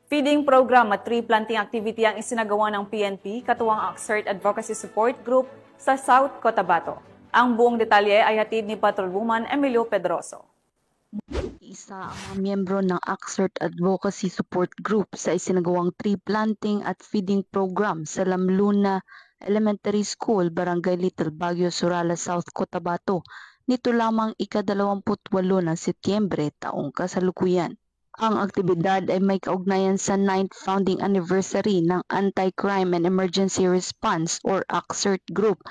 Feeding program at tree planting activity ang isinagawa ng PNP katuwang Aksert Advocacy Support Group sa South Cotabato. Ang buong detalye ay hatid ni Patrolwoman Emilio Pedroso. Isa ang mga miyembro ng Aksert Advocacy Support Group sa isinagawang tree planting at feeding program sa Lamluna Elementary School, Barangay Little Baguio, Surala, South Cotabato nito lamang ika-28 ng Setyembre taong kasalukuyan. Ang aktibidad ay may kaugnayan sa 9th founding anniversary ng Anti-Crime and Emergency Response or Aksert Group.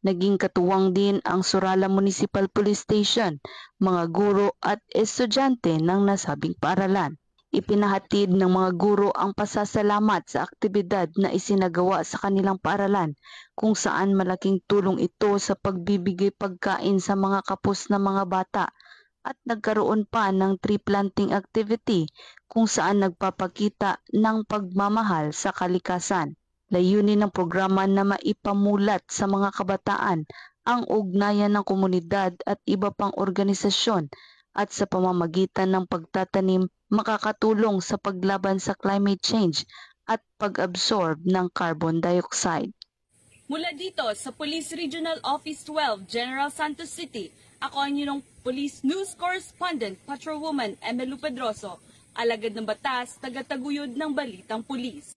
Naging katuwang din ang Surala Municipal Police Station, mga guro at estudyante ng nasabing paaralan. Ipinahatid ng mga guro ang pasasalamat sa aktibidad na isinagawa sa kanilang paaralan kung saan malaking tulong ito sa pagbibigay pagkain sa mga kapos na mga bata at nagkaroon pa ng tree planting activity kung saan nagpapakita ng pagmamahal sa kalikasan. Layunin ng programa na maipamulat sa mga kabataan ang ugnayan ng komunidad at iba pang organisasyon at sa pamamagitan ng pagtatanim makakatulong sa paglaban sa climate change at pag-absorb ng carbon dioxide. Mula dito sa Police Regional Office 12, General Santos City, ako ang inyong Police News Correspondent, Patrolwoman Emilio Pedroso, alagad ng batas, tagataguyod ng balitang pulis.